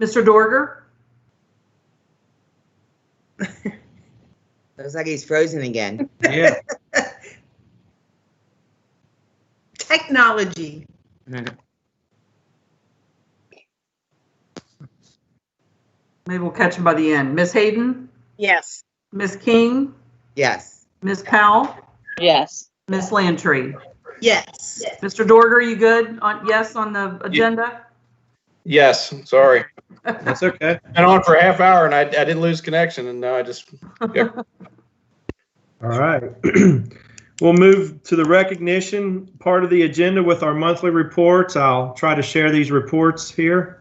Mr. Dorger? Looks like he's frozen again. Yeah. Technology. Maybe we'll catch him by the end. Ms. Hayden? Yes. Ms. King? Yes. Ms. Powell? Yes. Ms. Lantry? Yes. Mr. Dorger, you good on yes on the agenda? Yes, sorry. That's okay. Been on for a half hour and I didn't lose connection and now I just, yep. All right. We'll move to the recognition part of the agenda with our monthly reports. I'll try to share these reports here.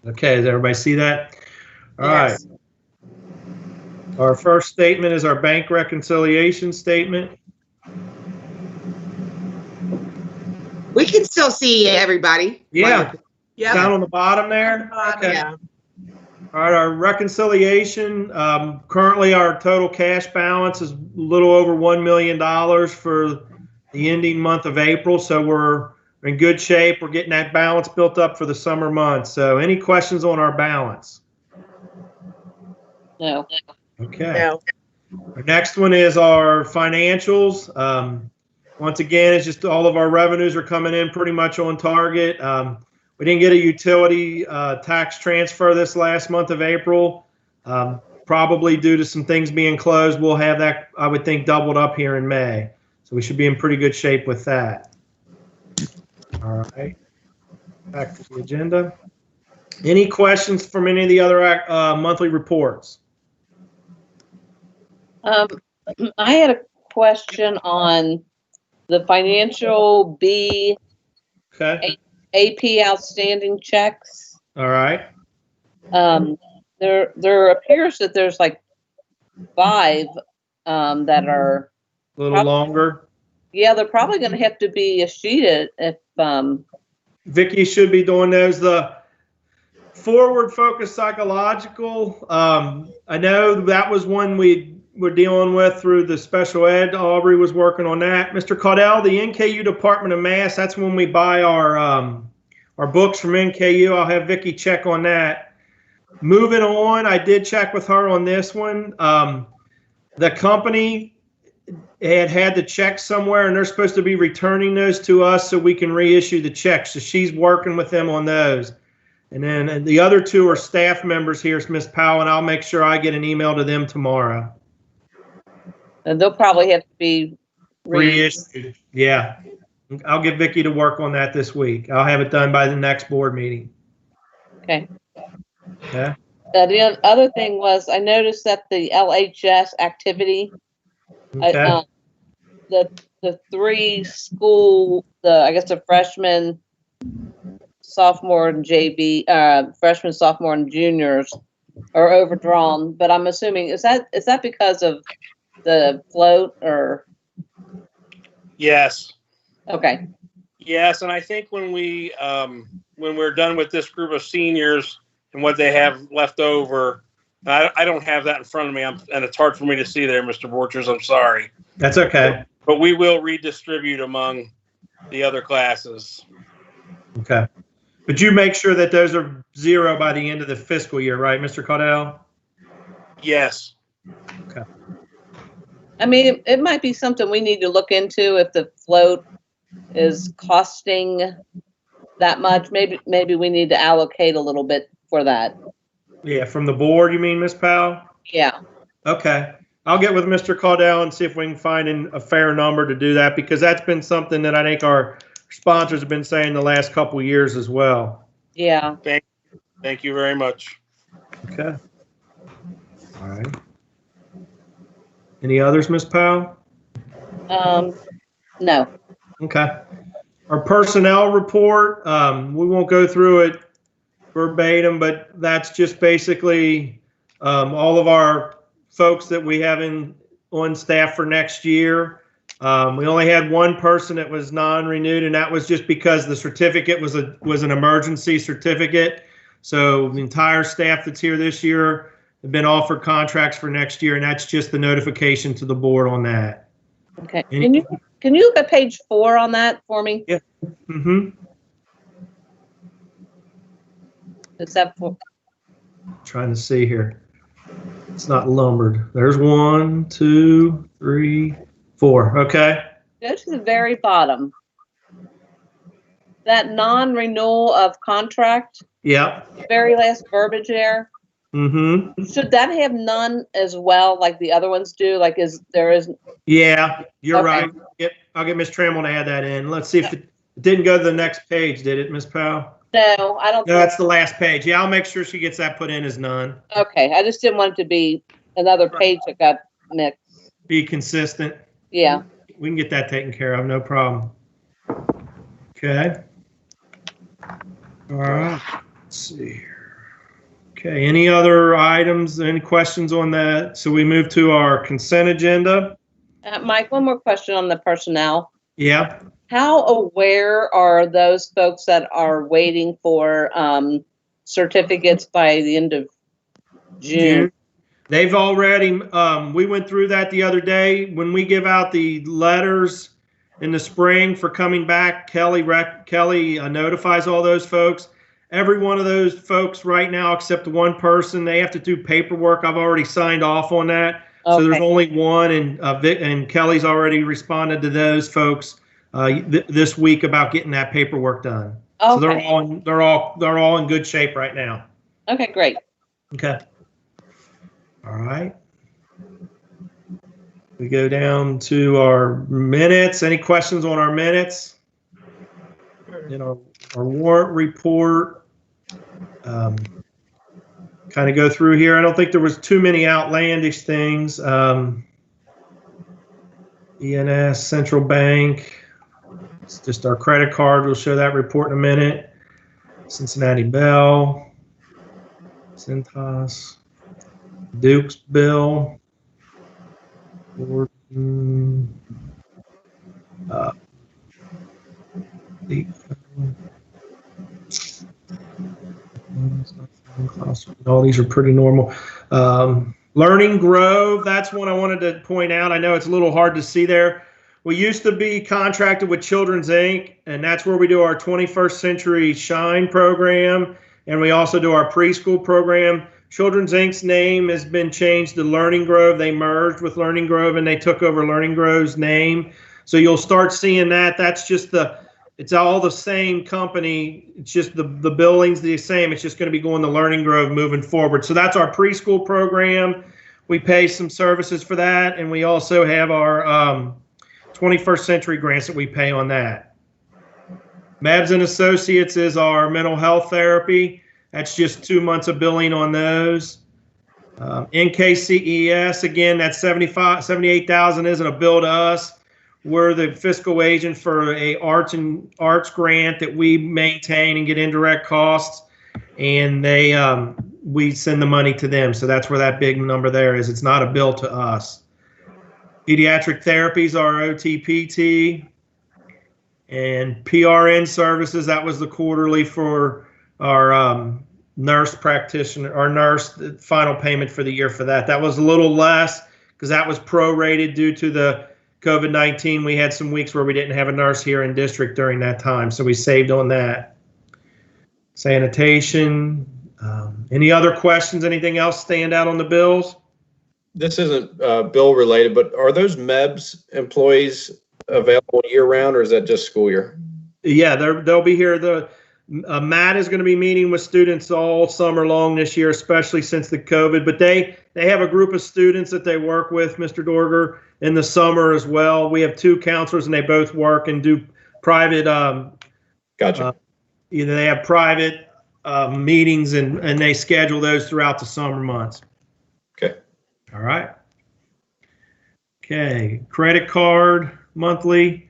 Okay, does everybody see that? All right. Our first statement is our bank reconciliation statement. We can still see everybody. Yeah. Yeah. Down on the bottom there? Okay. Yeah. All right, our reconciliation, currently our total cash balance is a little over $1 million for the ending month of April. So we're in good shape. We're getting that balance built up for the summer months. So any questions on our balance? No. Okay. No. Our next one is our financials. Once again, it's just all of our revenues are coming in pretty much on target. We didn't get a utility tax transfer this last month of April, probably due to some things being closed. We'll have that, I would think, doubled up here in May. So we should be in pretty good shape with that. All right. Back to the agenda. Any questions from any of the other monthly reports? I had a question on the financial B Okay. AP outstanding checks. All right. There appears that there's like 5 that are A little longer. Yeah, they're probably going to have to be escheated if Vicky should be doing those. The forward focus psychological. I know that was one we were dealing with through the special ed. Aubrey was working on that. Mr. Caudell, the NKU Department of Mass, that's when we buy our books from NKU. I'll have Vicky check on that. Moving on, I did check with her on this one. The company had the checks somewhere and they're supposed to be returning those to us so we can reissue the checks. So she's working with them on those. And then the other 2 are staff members here, Ms. Powell, and I'll make sure I get an email to them tomorrow. and they'll probably have to be Reissued. Yeah. I'll get Vicky to work on that this week. I'll have it done by the next board meeting. Okay. Okay. The other thing was I noticed that the LHS activity, Okay. the 3 school, I guess the freshman, sophomore, and JV, freshman, sophomore, and juniors are overdrawn. But I'm assuming is that because of the float or? Yes. Okay. Yes, and I think when we're done with this group of seniors and what they have left over, I don't have that in front of me, and it's hard for me to see there, Mr. Borchers. I'm sorry. That's okay. But we will redistribute among the other classes. Okay. But you make sure that those are 0 by the end of the fiscal year, right, Mr. Caudell? Yes. Okay. I mean, it might be something we need to look into if the float is costing that much. Maybe we need to allocate a little bit for that. Yeah, from the board, you mean, Ms. Powell? Yeah. Okay. I'll get with Mr. Caudell and see if we can find a fair number to do that, because that's been something that I think our sponsors have been saying the last couple of years as well. Yeah. Thank you very much. Okay. All right. Any others, Ms. Powell? No. Okay. Our personnel report, we won't go through it verbatim, but that's just basically all of our folks that we have on staff for next year. We only had 1 person that was non-renewed, and that was just because the certificate was an emergency certificate. So the entire staff that's here this year have been offered contracts for next year, and that's just the notification to the board on that. Okay. Can you look at page 4 on that for me? Yeah. Mm-hmm. Except for, Trying to see here. It's not lumbered. There's 1, 2, 3, 4. Okay. go to the very bottom. That non-renewal of contract, Yeah. very last verbiage there. Mm-hmm. Should that have none as well, like the other ones do? Like, there is? Yeah, you're Okay. right. Yep. I'll get Miss Trammell to add that in. Let's see if it didn't go to the next page, did it, Miss Powell? No, I don't. No, that's the last page. Yeah, I'll make sure she gets that put in as none. Okay, I just didn't want it to be another page that got mixed. Be consistent. Yeah. We can get that taken care of, no problem. Okay. All right. Let's see here. Okay, any other items, any questions on that? So we move to our consent agenda. Mike, one more question on the personnel. Yeah. How aware are those folks that are waiting for certificates by the end of June? They've already, we went through that the other day. When we give out the letters in the spring for coming back, Kelly notifies all those folks. Every one of those folks right now, except one person, they have to do paperwork. I've already signed off on that. Okay. So there's only one, and Kelly's already responded to those folks this week about getting that paperwork done. Okay. So they're all in good shape right now. Okay, great. Okay. All right. We go down to our minutes. Any questions on our minutes? Our warrant report. Kind of go through here. I don't think there was too many outlandish things. ENS, Central Bank. It's just our credit card. We'll show that report in a minute. Cincinnati Bell. Cintas. Duke's bill. All these are pretty normal. Learning Grove, that's one I wanted to point out. I know it's a little hard to see there. We used to be contracted with Children's Inc., and that's where we do our 21st Century Shine program, and we also do our preschool program. Children's Inc.'s name has been changed to Learning Grove. They merged with Learning Grove, and they took over Learning Grove's name. So you'll start seeing that. That's just it's all the same company. It's just the billing's the same. It's just going to be going to Learning Grove moving forward. So that's our preschool program. We pay some services for that, and we also have our 21st Century grants that we pay on that. Mabs and Associates is our mental health therapy. That's just 2 months of billing on those. NKCES, again, that's $78,000 isn't a bill to us. We're the fiscal agent for a arts grant that we maintain and get indirect costs, and we send the money to them. So that's where that big number there is. It's not a bill to us. Pediatric therapies are OTPT, and PRN services, that was the quarterly for our nurse practitioner, our nurse, the final payment for the year for that. That was a little less because that was prorated due to the COVID-19. We had some weeks where we didn't have a nurse here in district during that time, so we saved on that. Sanitation. Any other questions? Anything else stand out on the bills? This isn't bill related, but are those MEBS employees available year round, or is that just school year? Yeah, they'll be here. Matt is going to be meeting with students all summer long this year, especially since the COVID. But they have a group of students that they work with, Mr. Dorger, in the summer as well. We have 2 counselors, and they both work and do private. Gotcha. Either they have private meetings, and they schedule those throughout the summer months. Okay. All right. Okay. Credit card monthly.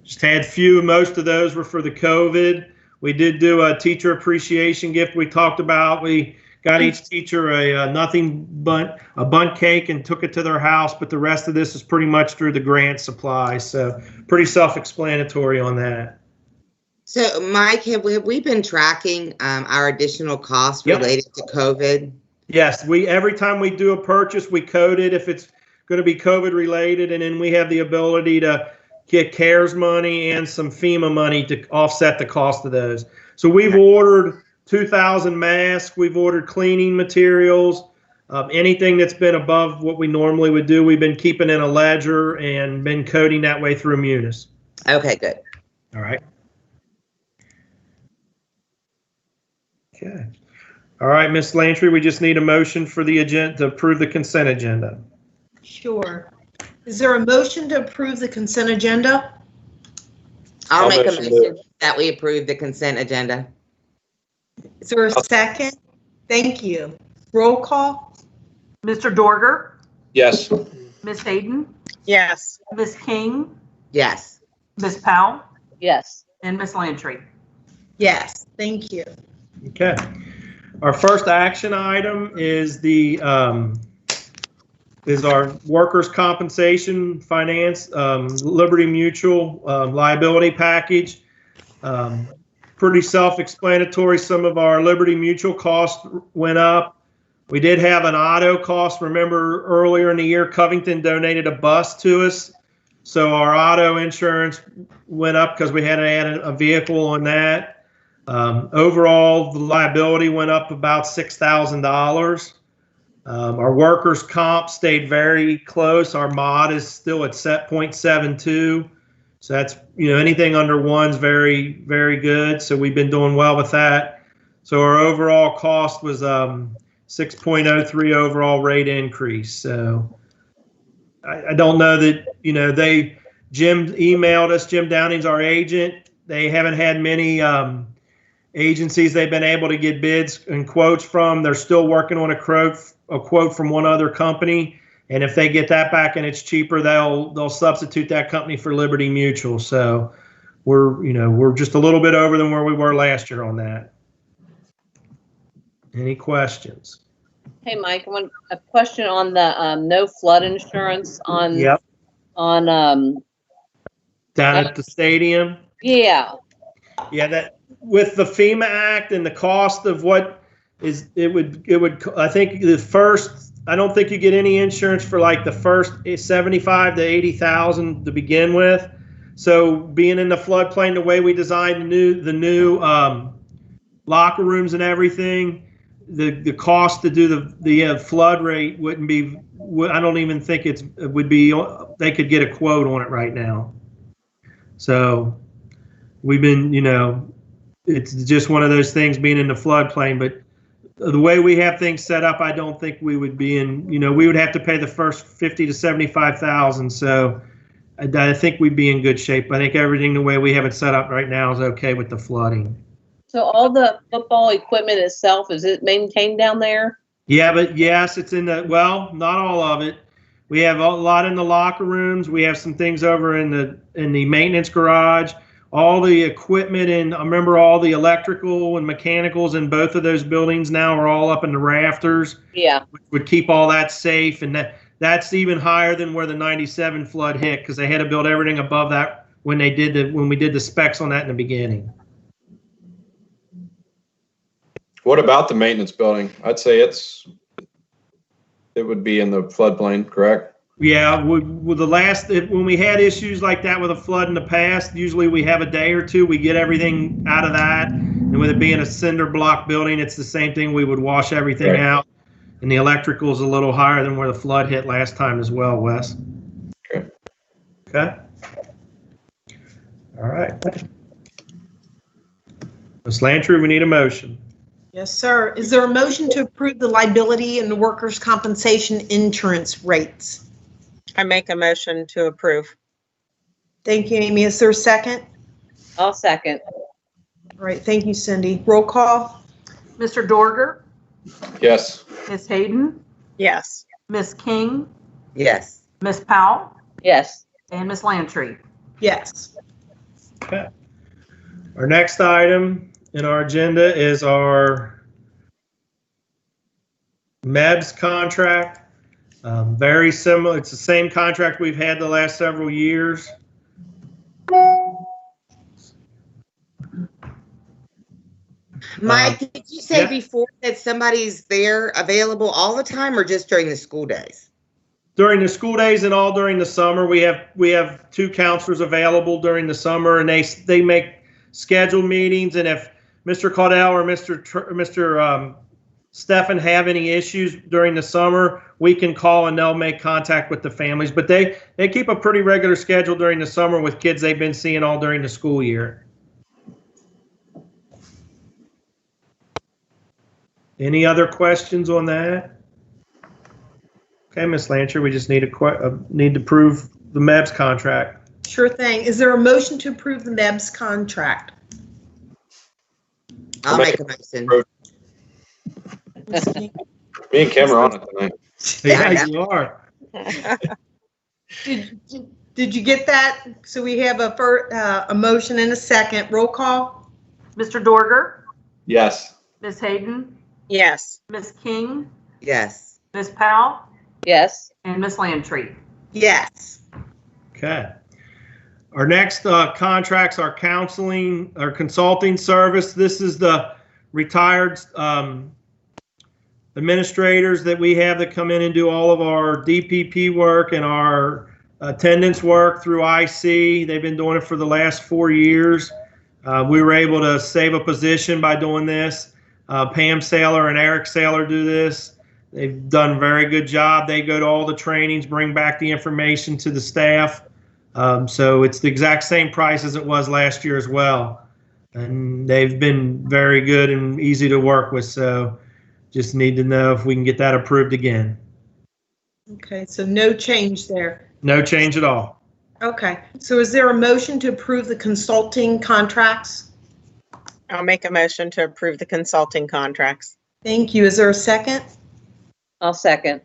Just had few. Most of those were for the COVID. We did do a teacher appreciation gift we talked about. We got each teacher a bundt cake and took it to their house, but the rest of this is pretty much through the grant supply. So pretty self-explanatory on that. So, Mike, have we been tracking our additional costs Yep. related to COVID? Yes, every time we do a purchase, we code it if it's going to be COVID related, and then we have the ability to get CARES money and some FEMA money to offset the cost of those. So we've ordered 2,000 masks, we've ordered cleaning materials, anything that's been above what we normally would do, we've been keeping in a ledger and been coding that way through Munis. Okay, good. All right. Okay. All right, Ms. Lantry, we just need a motion for the agenda to approve the consent agenda. Sure. Is there a motion to approve the consent agenda? I'll make a motion motion that we approve the consent agenda. Is there a second? Thank you. Roll call? Mr. Dorger, Yes. Ms. Hayden, Yes. Ms. King, Yes. Ms. Powell, Yes. and Ms. Lantry. Yes, thank you. Okay. Our first action item is is our workers' compensation finance Liberty Mutual liability package. Pretty self-explanatory. Some of our Liberty Mutual costs went up. We did have an auto cost. Remember earlier in the year, Covington donated a bus to us. So our auto insurance went up because we had to add a vehicle on that. Overall, the liability went up about $6,000. Our workers' comp stayed very close. Our mod is still at set 0.72. So that's, anything under one's very, very good. So we've been doing well with that. So our overall cost was 6.03 overall rate increase. So I don't know that, Jim emailed us. Jim Downing's our agent. They haven't had many agencies they've been able to get bids and quotes from. They're still working on a quote from one other company. And if they get that back and it's cheaper, they'll substitute that company for Liberty Mutual. So we're just a little bit over than where we were last year on that. Any questions? Hey, Mike, a question on the no flood insurance on. Yep. On Down at the stadium. Yeah. Yeah, that with the FEMA Act and the cost of what is it would I think I don't think you get any insurance for like the first 75 to 80,000 to begin with. So being in the floodplain, the way we designed the new locker rooms and everything, the cost to do the flood rate wouldn't be. I don't even think it would be. They could get a quote on it right now. So we've been, it's just one of those things being in the floodplain. But the way we have things set up, I don't think we would be in. We would have to pay the first 50 to 75,000. So I think we'd be in good shape. I think everything the way we have it set up right now is okay with the flooding. So all the football equipment itself, is it maintained down there? Yeah, but yes, it's in not all of it. We have a lot in the locker rooms. We have some things over in the maintenance garage. All the equipment and I remember all the electrical and mechanicals in both of those buildings now are all up in the rafters. Yeah. Which would keep all that safe, and that's even higher than where the '97 flood hit because they had to build everything above that when we did the specs on that in the beginning. What about the maintenance building? I'd say it would be in the floodplain, correct? Yeah, with when we had issues like that with a flood in the past, usually we have a day or two, we get everything out of that. And with it being a cinder block building, it's the same thing. We would wash everything out. And the electrical is a little higher than where the flood hit last time as well, Wes. Okay. All right. Ms. Lantry, we need a motion. Yes, sir. Is there a motion to approve the liability and the workers' compensation insurance rates? I make a motion to approve. Thank you, Amy. Is there a second? I'll second. All right, thank you, Cindy. Roll call? Mr. Dorger, Yes. Ms. Hayden, Yes. Ms. King, Yes. Ms. Powell, Yes. and Ms. Lantry. Yes. Okay. Our next item in our agenda is our MEBS contract. Very similar. It's the same contract we've had the last several years. Mike, did you say yeah. before that somebody's there available all the time or just during the school days? During the school days and all during the summer, we have 2 counselors available during the summer, and they make scheduled meetings. And if Mr. Caudell or Mr. Stefan have any issues during the summer, we can call and they'll make contact with the families. But they keep a pretty regular schedule during the summer with kids they've been seeing all during the school year. Any other questions on that? Okay, Ms. Lancher, we just need to approve the MEBS contract. Sure thing. Is there a motion to approve the MEBS contract? I'll make a motion. Me and Kim are on it tonight. Yeah, you are. Did you get that? So we have a motion and a second. Roll call. Mr. Dorger, Yes. Ms. Hayden, Yes. Ms. King, Yes. Ms. Powell, Yes. and Ms. Lantry. Yes. Okay. Our next contracts are counseling or consulting service. This is the retired administrators that we have that come in and do all of our DPP work and our attendance work through IC. They've been doing it for the last 4 years. We were able to save a position by doing this. Pam Saylor and Eric Saylor do this. They've done a very good job. They go to all the trainings, bring back the information to the staff. So it's the exact same price as it was last year as well. And they've been very good and easy to work with. So just need to know if we can get that approved again. Okay, so no change there. No change at all. Okay, so is there a motion to approve the consulting contracts? I'll make a motion to approve the consulting contracts. Thank you. Is there a second? I'll second.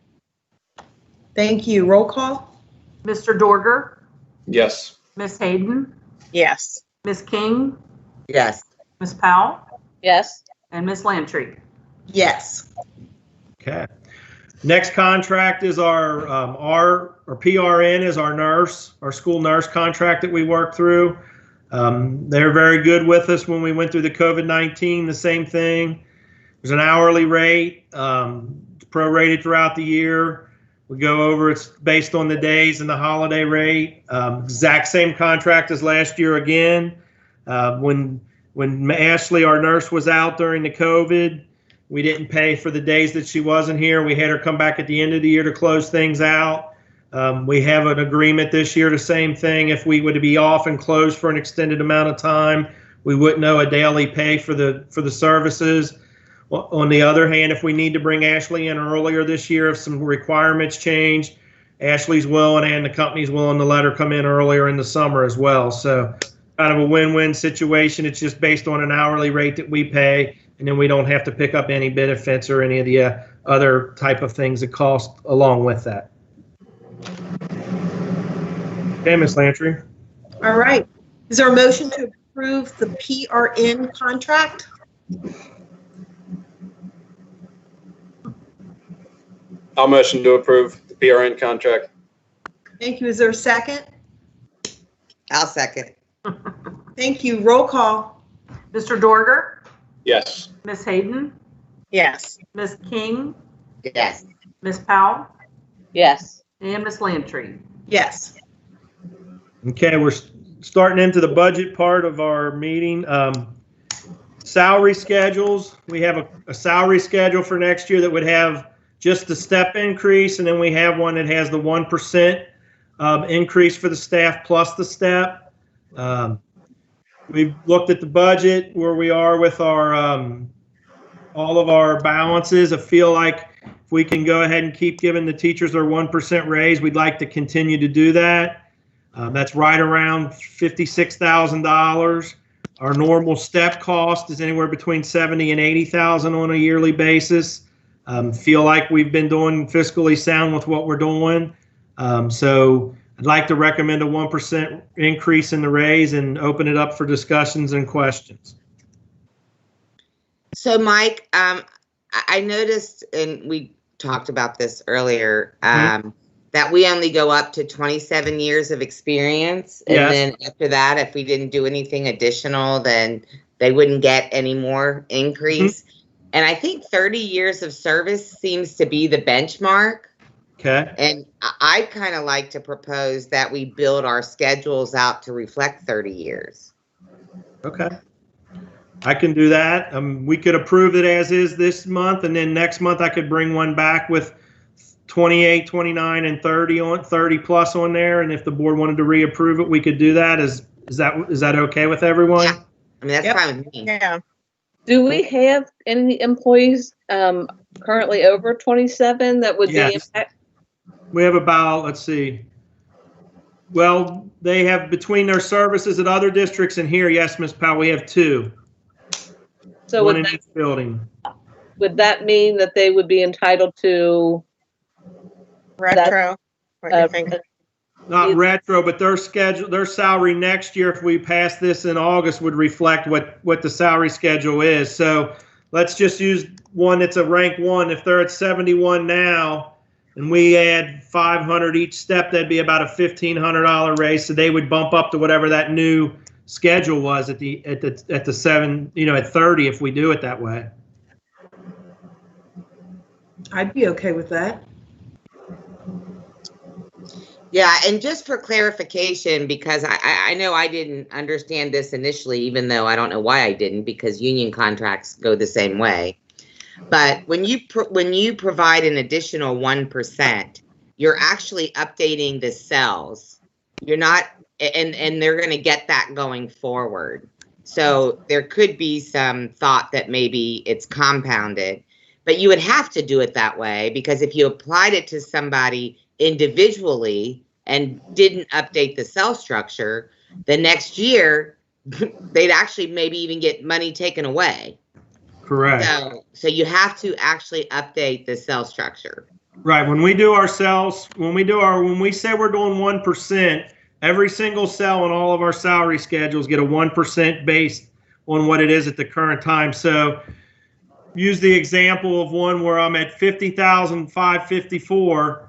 Thank you. Roll call. Mr. Dorger, Yes. Ms. Hayden, Yes. Ms. King, Yes. Ms. Powell, Yes. and Ms. Lantry. Yes. Okay. Next contract is our PRN is our nurse, our school nurse contract that we work through. They're very good with us when we went through the COVID-19, the same thing. There's an hourly rate, prorated throughout the year. We go over, it's based on the days and the holiday rate. Exact same contract as last year again. When Ashley, our nurse, was out during the COVID, we didn't pay for the days that she wasn't here. We had her come back at the end of the year to close things out. We have an agreement this year, the same thing. If we were to be off and closed for an extended amount of time, we wouldn't owe a daily pay for the services. Well, on the other hand, if we need to bring Ashley in earlier this year, if some requirements change, Ashley's willing and the company's willing to let her come in earlier in the summer as well. So kind of a win-win situation. It's just based on an hourly rate that we pay, and then we don't have to pick up any benefits or any of the other type of things that cost along with that. Okay, Ms. Lantry. All right. Is there a motion to approve the PRN contract? I'll motion to approve the PRN contract. Thank you. Is there a second? I'll second. Thank you. Roll call. Mr. Dorger, Yes. Ms. Hayden, Yes. Ms. King, Yes. Ms. Powell, Yes. and Ms. Lantry. Yes. Okay, we're starting into the budget part of our meeting. Salary schedules. We have a salary schedule for next year that would have just the step increase, and then we have one that has the 1% increase for the staff plus the step. We've looked at the budget, where we are with our all of our balances. I feel like if we can go ahead and keep giving the teachers their 1% raise, we'd like to continue to do that. That's right around $56,000. Our normal step cost is anywhere between $70,000 and $80,000 on a yearly basis. Feel like we've been doing fiscally sound with what we're doing. So I'd like to recommend a 1% increase in the raise and open it up for discussions and questions. So, Mike, I noticed, and we talked about this earlier, that we only go up to 27 years of experience. And Yes. then after that, if we didn't do anything additional, then they wouldn't get any more increase. And I think 30 years of service seems to be the benchmark. Okay. And I'd kind of like to propose that we build our schedules out to reflect 30 years. Okay. I can do that. We could approve it as is this month, and then next month I could bring one back with 28, 29, and 30 plus on there. And if the board wanted to reapprove it, we could do that. Is that okay with everyone? Yeah. I mean, that's fine with me. Yeah. Do we have any employees currently over 27 that would be Yes. impacted? We have about, let's see. Well, they have between their services at other districts and here, yes, Ms. Powell, we have 2. So One would in each building. that mean that they would be entitled to Retro. What do you think? Not retro, but their schedule, their salary next year, if we pass this in August, would reflect what the salary schedule is. So let's just use one that's a rank 1. If they're at 71 now, and we add 500 each step, that'd be about a $1,500 raise. So they would bump up to whatever that new schedule was at the 7, at 30 if we do it that way. I'd be okay with that. Yeah, and just for clarification, because I know I didn't understand this initially, even though I don't know why I didn't, because union contracts go the same way. But when you provide an additional 1%, you're actually updating the cells. You're not, and they're going to get that going forward. So there could be some thought that maybe it's compounded, but you would have to do it that way, because if you applied it to somebody individually and didn't update the cell structure, the next year they'd actually maybe even get money taken away. Correct. So you have to actually update the cell structure. Right. When we do our cells, when we say we're doing 1%, every single cell on all of our salary schedules get a 1% based on what it is at the current time. So use the example of one where I'm at 50,554,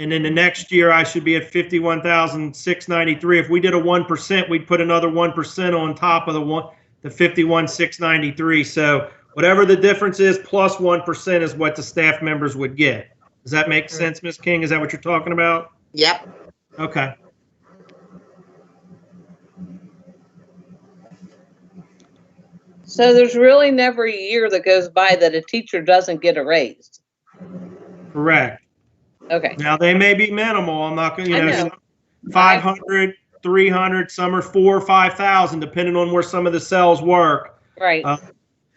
and then the next year I should be at 51,693. If we did a 1%, we'd put another 1% on top of the 51,693. So whatever the difference is, plus 1% is what the staff members would get. Does that make sense, Ms. King? Is that what you're talking about? Yep. Okay. So there's really never a year that goes by that a teacher doesn't get a raise. Correct. Okay. Now, they may be minimal. I'm not going to, I know. 500, 300, some are 4,000 or 5,000, depending on where some of the cells work. Right.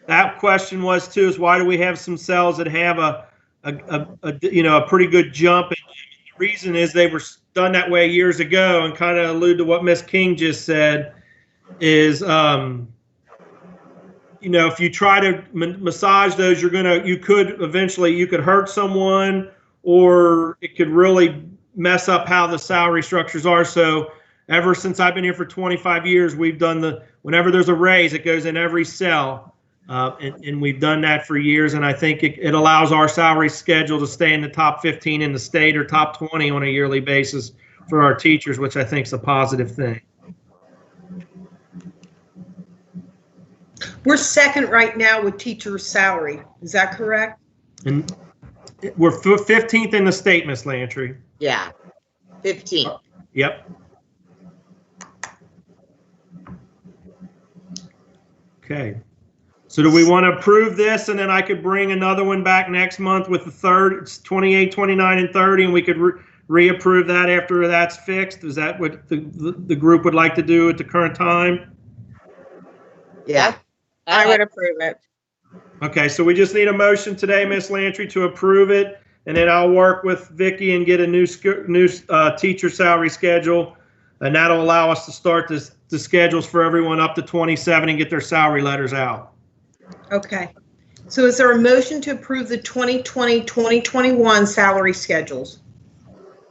That question was too, is why do we have some cells that have a pretty good jump? And the reason is they were done that way years ago, and kind of allude to what Ms. King just said is, if you try to massage those, you could hurt someone, or it could really mess up how the salary structures are. So ever since I've been here for 25 years, we've done whenever there's a raise, it goes in every cell. And we've done that for years. And I think it allows our salary schedule to stay in the top 15 in the state or top 20 on a yearly basis for our teachers, which I think is a positive thing. We're second right now with teacher salary. Is that correct? And we're 15th in the state, Ms. Lantry. Yeah. 15. Yep. Okay. So do we want to approve this, and then I could bring another one back next month with the third, it's 28, 29, and 30, and we could reapprove that after that's fixed? Is that what the group would like to do at the current time? Yeah. I would approve it. Okay, so we just need a motion today, Ms. Lantry, to approve it, and then I'll work with Vicki and get a new teacher salary schedule, and that'll allow us to start the schedules for everyone up to 27 and get their salary letters out. Okay. So is there a motion to approve the 2020-2021 salary schedules?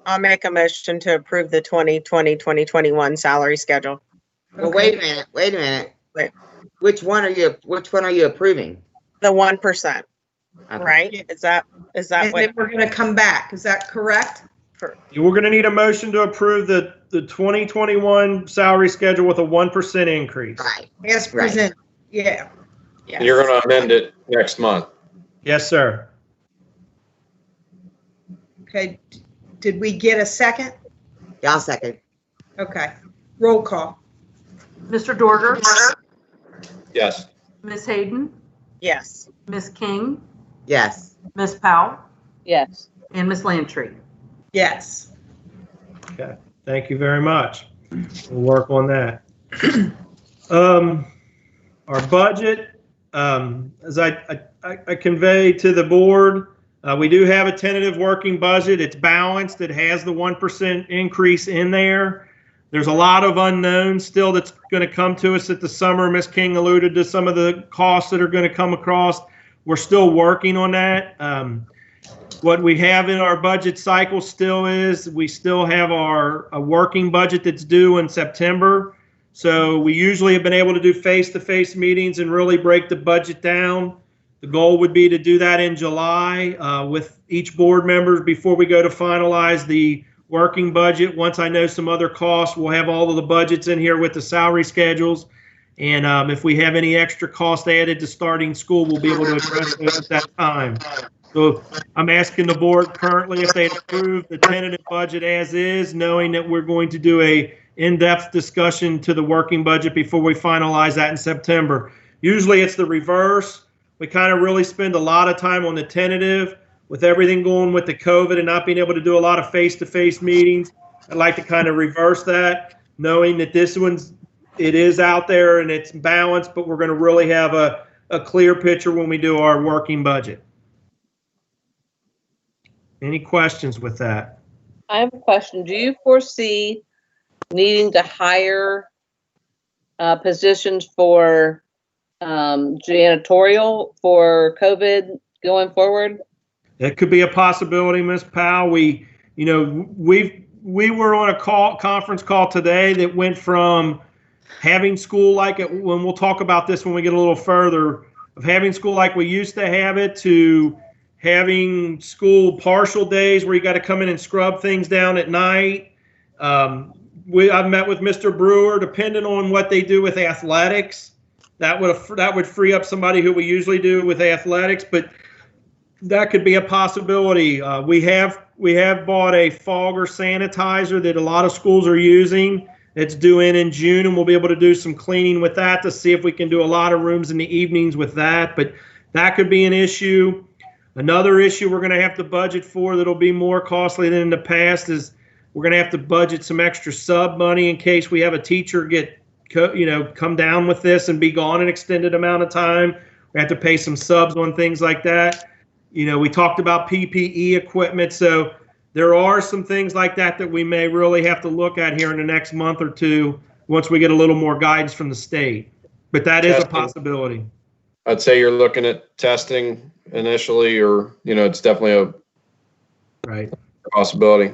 I'll make a motion to approve the 2020-2021 salary schedule. Well, Okay. wait a minute. Wait. Which one are you approving? The 1%, Okay. right? Is that And what? then we're going to come back. Is that correct? We're going to need a motion to approve the 2021 salary schedule with a 1% increase. Right. As presented. Yeah. Yes. You're going to amend it next month. Yes, sir. Okay. Did we get a second? Y'all second. Okay. Roll call. Mr. Dorger, Yes. Ms. Hayden, Yes. Ms. King, Yes. Ms. Powell, Yes. and Ms. Lantry. Yes. Okay. Thank you very much. We'll work on that. Our budget, as I convey to the board, we do have a tentative working budget. It's balanced. It has the 1% increase in there. There's a lot of unknowns still that's going to come to us at the summer. Ms. King alluded to some of the costs that are going to come across. We're still working on that. What we have in our budget cycle still is we still have a working budget that's due in September. So we usually have been able to do face-to-face meetings and really break the budget down. The goal would be to do that in July with each board member before we go to finalize the working budget. Once I know some other costs, we'll have all of the budgets in here with the salary schedules. And if we have any extra cost added to starting school, we'll be able to address those at that time. So I'm asking the board currently if they approve the tentative budget as is, knowing that we're going to do a in-depth discussion to the working budget before we finalize that in September. Usually it's the reverse. We kind of really spend a lot of time on the tentative with everything going with the COVID and not being able to do a lot of face-to-face meetings. I'd like to kind of reverse that, knowing that this one's, it is out there and it's balanced, but we're going to really have a clear picture when we do our working budget. Any questions with that? I have a question. Do you foresee needing to hire positions for janitorial for COVID going forward? That could be a possibility, Ms. Powell. We were on a conference call today that went from having school like it, when we'll talk about this when we get a little further, of having school like we used to have it to having school partial days where you got to come in and scrub things down at night. I've met with Mr. Brewer, depending on what they do with athletics, that would free up somebody who we usually do with athletics, but that could be a possibility. We have bought a fogger sanitizer that a lot of schools are using. It's due in June, and we'll be able to do some cleaning with that to see if we can do a lot of rooms in the evenings with that, but that could be an issue. Another issue we're going to have to budget for that'll be more costly than in the past is we're going to have to budget some extra sub money in case we have a teacher come down with this and be gone an extended amount of time. We have to pay some subs on things like that. We talked about PPE equipment, so there are some things like that we may really have to look at here in the next month or two once we get a little more guidance from the state. But that is a possibility. I'd say you're looking at testing initially, or, it's definitely a possibility.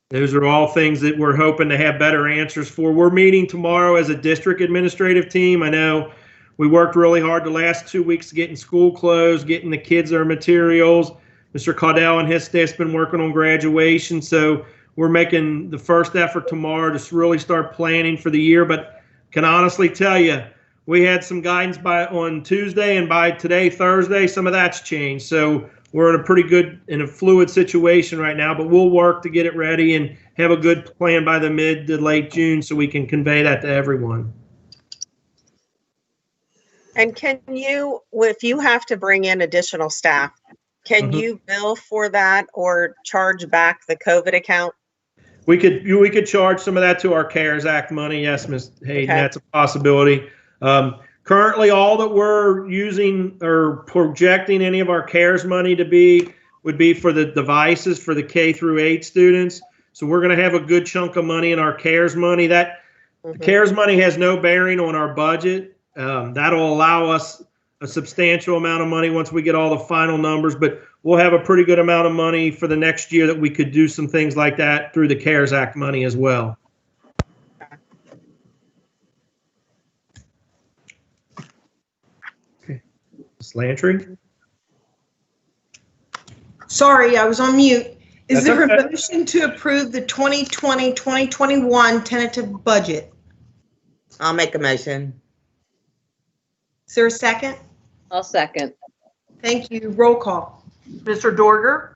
Those are all things that we're hoping to have better answers for. We're meeting tomorrow as a district administrative team. I know we worked really hard the last 2 weeks getting school closed, getting the kids their materials. Mr. Caudell and his staff's been working on graduation. So we're making the first effort tomorrow to really start planning for the year. But can honestly tell you, we had some guidance on Tuesday, and by today, Thursday, some of that's changed. So we're in a fluid situation right now, but we'll work to get it ready and have a good plan by the mid to late June so we can convey that to everyone. And can you, if you have to bring in additional staff, can you bill for that or charge back the COVID account? We could charge some of that to our CARES Act money. Yes, Ms. Hayden, Okay. That's a possibility. Currently, all that we're using or projecting any of our CARES money to be would be for the devices for the K through 8 students. So we're going to have a good chunk of money in our CARES money. The CARES money has no bearing on our budget. That'll allow us a substantial amount of money once we get all the final numbers, but we'll have a pretty good amount of money for the next year that we could do some things like that through the CARES Act money as well. Okay. Ms. Lantry? Sorry, I was on mute. Is That's there okay. a motion to approve the 2020-2021 tentative budget? I'll make a motion. Is there a second? I'll second. Thank you. Roll call. Mr. Dorger,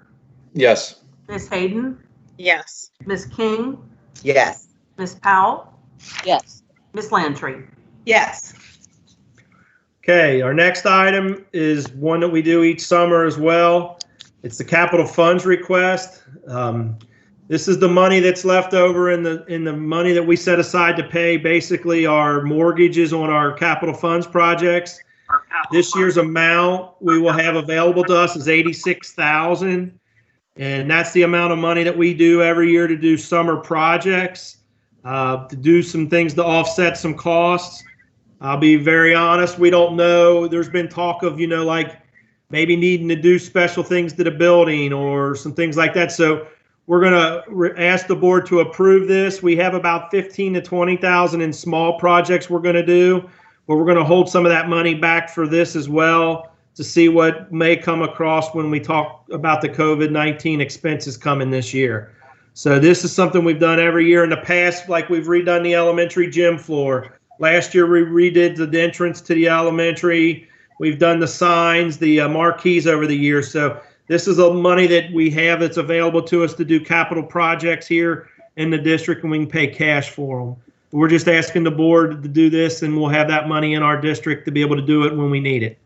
Yes. Ms. Hayden, Yes. Ms. King, Yes. Ms. Powell, Yes. Ms. Lantry. Yes. Okay, our next item is one that we do each summer as well. It's the capital funds request. This is the money that's left over in the money that we set aside to pay basically our mortgages on our capital funds projects. This year's amount we will have available to us is $86,000, and that's the amount of money that we do every year to do summer projects, to do some things to offset some costs. I'll be very honest, we don't know. There's been talk of, like maybe needing to do special things to the building or some things like that. So we're going to ask the board to approve this. We have about 15 to 20,000 in small projects we're going to do, but we're going to hold some of that money back for this as well to see what may come across when we talk about the COVID-19 expenses coming this year. So this is something we've done every year in the past, like we've redone the elementary gym floor. Last year we redid the entrance to the elementary. We've done the signs, the marquees over the years. So this is the money that we have that's available to us to do capital projects here in the district, and we can pay cash for them. We're just asking the board to do this, and we'll have that money in our district to be able to do it when we need it.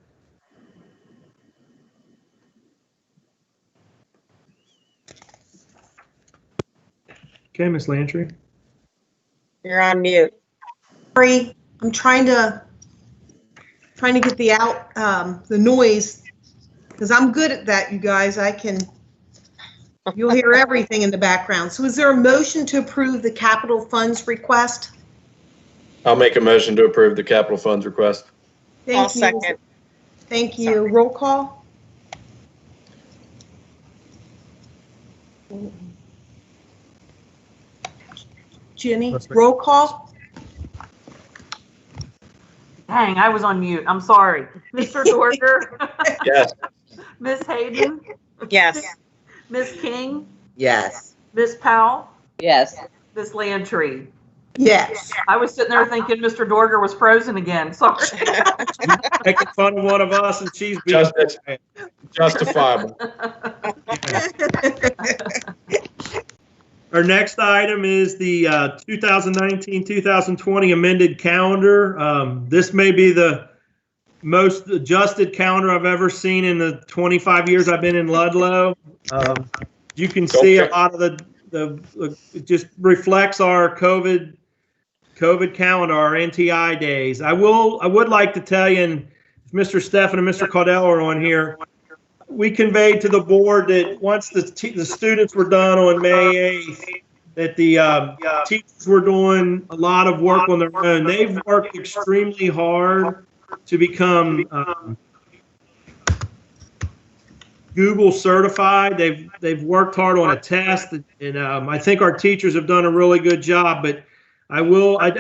Okay, Ms. Lantry. You're on mute. Sorry, I'm trying to get the noise, because I'm good at that, you guys. You'll hear everything in the background. So is there a motion to approve the capital funds request? I'll make a motion to approve the capital funds request. Thank I'll you. second. Thank you. Sorry. Roll call? Jenny, roll call? Dang, I was on mute. I'm sorry. Mr. Dorger, Yes. Ms. Hayden, Yes. Ms. King, Yes. Ms. Powell, Yes. Ms. Lantry. Yes. I was sitting there thinking Mr. Dorger was frozen again. Sorry. Making fun of one of us, and she's Just- Justifiable. Our next item is the 2019-2020 amended calendar. This may be the most adjusted calendar I've ever seen in the 25 years I've been in Ludlow. You can see a lot of it just reflects our COVID calendar, our NTI days. I would like to tell you, and if Mr. Stephan and Mr. Caudell are on here, we conveyed to the board that once the students were done on May 8th, that the teachers were doing a lot of work on their own. They've worked extremely hard to become Google certified. They've worked hard on a test, and I think our teachers have done a really good job. But I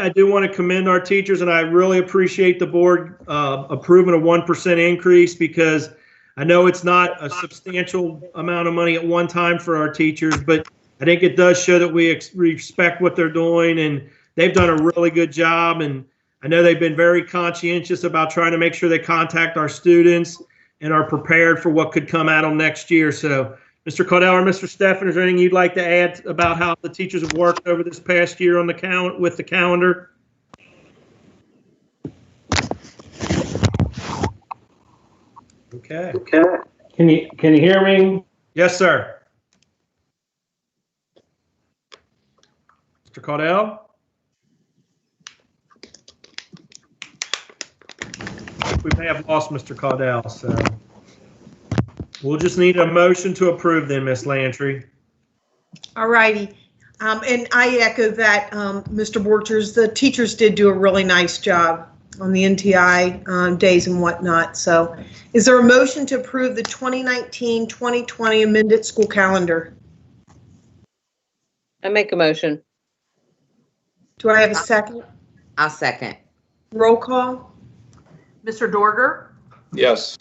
do want to commend our teachers, and I really appreciate the board approving a 1% increase, because I know it's not a substantial amount of money at one time for our teachers, but I think it does show that we respect what they're doing, and they've done a really good job. And I know they've been very conscientious about trying to make sure they contact our students and are prepared for what could come at them next year. So, Mr. Caudell or Mr. Stephan, is there anything you'd like to add about how the teachers have worked over this past year on with the calendar? Okay. Can you hear me? Yes, sir. Mr. Caudell? We may have lost Mr. Caudell, so we'll just need a motion to approve then, Ms. Lantry. All righty. And I echo that, Mr. Borchers. The teachers did do a really nice job on the NTI days and whatnot. So is there a motion to approve the 2019-2020 amended school calendar? I make a motion. Do I have a second? I'll second. Roll call? Mr. Dorger, Yes.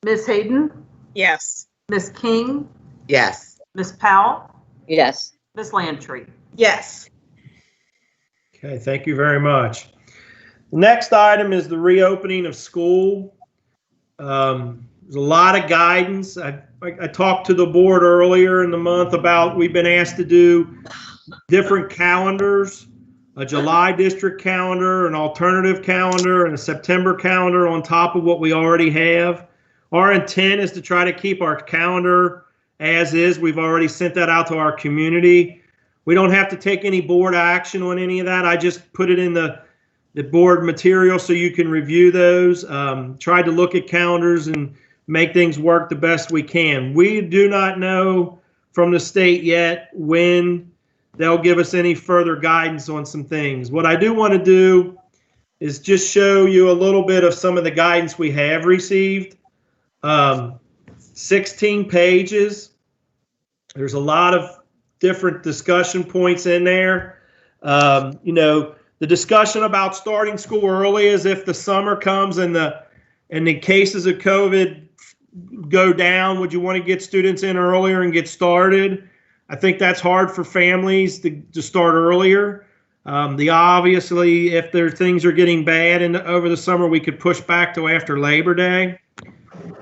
Ms. Hayden, Yes. Ms. King, Yes. Ms. Powell, Yes. Ms. Lantry. Yes. Okay, thank you very much. The next item is the reopening of school. There's a lot of guidance. I talked to the board earlier in the month about we've been asked to do different calendars, a July district calendar, an alternative calendar, and a September calendar on top of what we already have. Our intent is to try to keep our calendar as is. We've already sent that out to our community. We don't have to take any board action on any of that. I just put it in the board material so you can review those. Tried to look at calendars and make things work the best we can. We do not know from the state yet when they'll give us any further guidance on some things. What I do want to do is just show you a little bit of some of the guidance we have received. 16 pages. There's a lot of different discussion points in there. You know, the discussion about starting school early as if the summer comes and the cases of COVID go down. Would you want to get students in earlier and get started? I think that's hard for families to start earlier. Obviously, if things are getting bad over the summer, we could push back to after Labor Day.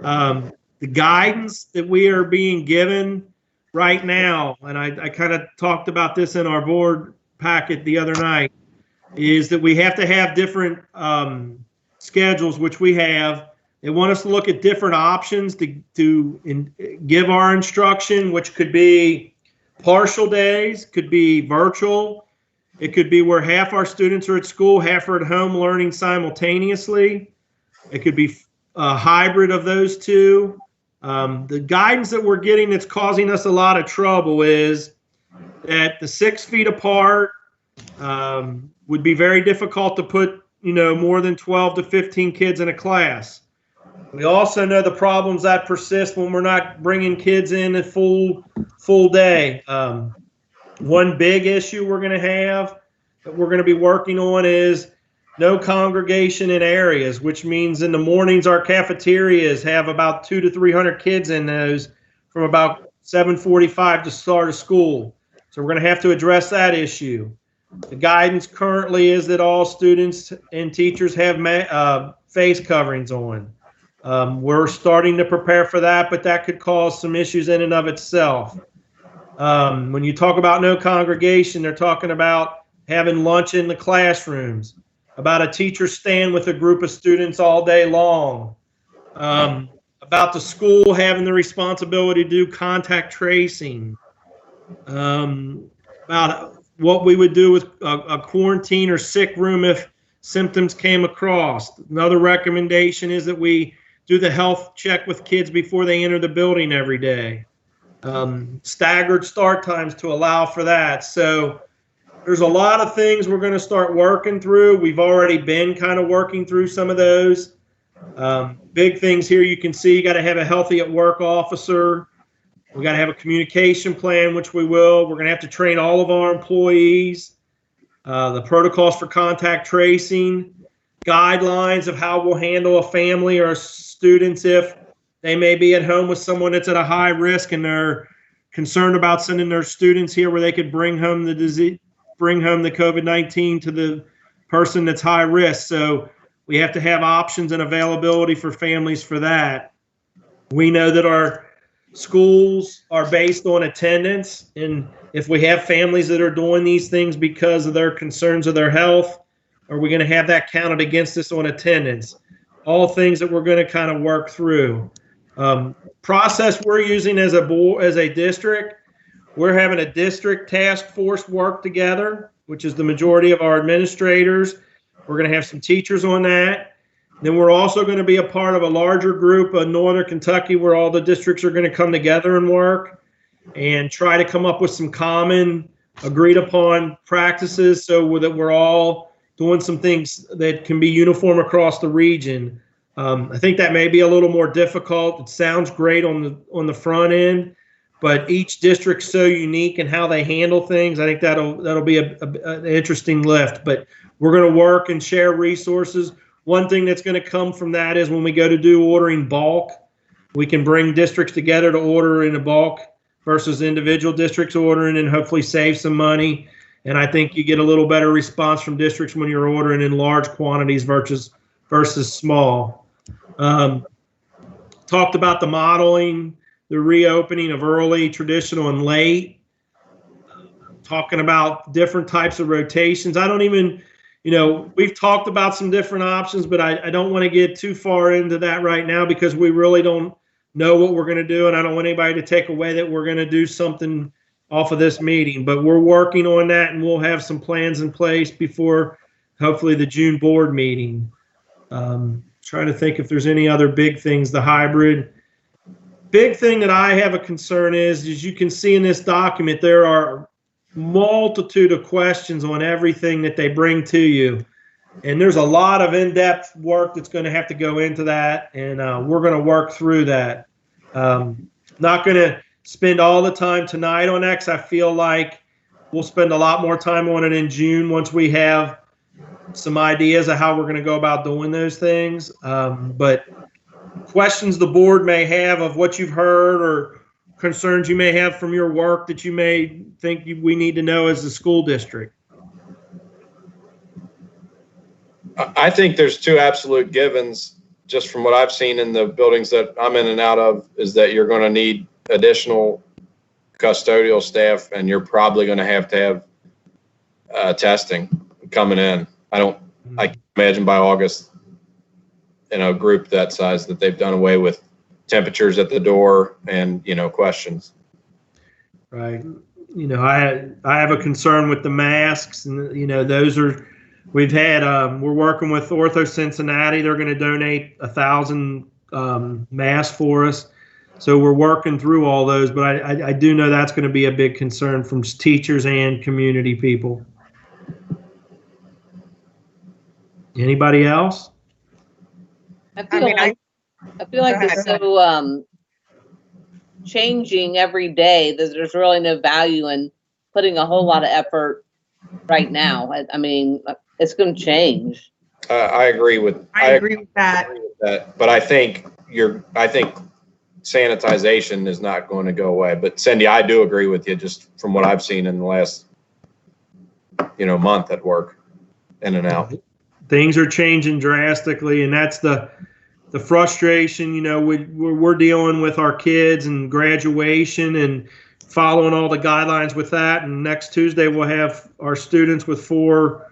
The guidance that we are being given right now, and I kind of talked about this in our board packet the other night, is that we have to have different schedules, which we have. They want us to look at different options to give our instruction, which could be partial days, could be virtual. It could be where half our students are at school, half are at home learning simultaneously. It could be a hybrid of those two. The guidance that we're getting that's causing us a lot of trouble is that the 6 feet apart would be very difficult to put, more than 12 to 15 kids in a class. We also know the problems that persist when we're not bringing kids in a full day. One big issue we're going to have that we're going to be working on is no congregation in areas, which means in the mornings our cafeterias have about 200 to 300 kids in those from about 7:45 to start of school. So we're going to have to address that issue. The guidance currently is that all students and teachers have face coverings on. We're starting to prepare for that, but that could cause some issues in and of itself. When you talk about no congregation, they're talking about having lunch in the classrooms, about a teacher stand with a group of students all day long, about the school having the responsibility to do contact tracing, about what we would do with a quarantine or sick room if symptoms came across. Another recommendation is that we do the health check with kids before they enter the building every day. Staggered start times to allow for that. So there's a lot of things we're going to start working through. We've already been kind of working through some of those. Big things here you can see, you got to have a healthy at work officer. We got to have a communication plan, which we will. We're going to have to train all of our employees. The protocols for contact tracing, guidelines of how we'll handle a family or students if they may be at home with someone that's at a high risk and they're concerned about sending their students here where they could bring home the disease, bring home the COVID-19 to the person that's high risk. So we have to have options and availability for families for that. We know that our schools are based on attendance, and if we have families that are doing these things because of their concerns of their health, are we going to have that counted against us on attendance? All things that we're going to kind of work through. Process we're using as a district, we're having a district task force work together, which is the majority of our administrators. We're going to have some teachers on that. Then we're also going to be a part of a larger group of Northern Kentucky where all the districts are going to come together and work and try to come up with some common agreed upon practices so that we're all doing some things that can be uniform across the region. I think that may be a little more difficult. It sounds great on the front end, but each district's so unique in how they handle things. I think that'll be an interesting lift, but we're going to work and share resources. One thing that's going to come from that is when we go to do ordering bulk, we can bring districts together to order in a bulk versus individual districts ordering and hopefully save some money. And I think you get a little better response from districts when you're ordering in large quantities versus small. Talked about the modeling, the reopening of early, traditional, and late. Talking about different types of rotations. I don't even, we've talked about some different options, but I don't want to get too far into that right now because we really don't know what we're going to do. And I don't want anybody to take away that we're going to do something off of this meeting, but we're working on that and we'll have some plans in place before hopefully the June board meeting. Trying to think if there's any other big things. The hybrid. Big thing that I have a concern is, as you can see in this document, there are multitude of questions on everything that they bring to you. And there's a lot of in-depth work that's going to have to go into that. And we're going to work through that. Not going to spend all the time tonight on X. I feel like we'll spend a lot more time on it in June once we have some ideas of how we're going to go about doing those things. But questions the board may have of what you've heard or concerns you may have from your work that you may think we need to know as a school district. I think there's two absolute givens, just from what I've seen in the buildings that I'm in and out of, is that you're going to need additional custodial staff, and you're probably going to have testing coming in. I can imagine by August, in a group that size, that they've done away with temperatures at the door and, questions. Right. I have a concern with the masks, and, those are, we're working with Ortho Cincinnati. They're going to donate 1,000 masks for us. So we're working through all those, but I do know that's going to be a big concern from teachers and community people. Anybody else? I feel like it's so changing every day that there's really no value in putting a whole lot of effort right now. I mean, it's going to change. I agree with that. But I think sanitization is not going to go away. But Cindy, I do agree with you, just from what I've seen in the last month at work, in and out. Things are changing drastically, and that's the frustration. We're dealing with our kids and graduation and following all the guidelines with that. And next Tuesday we'll have our students with 4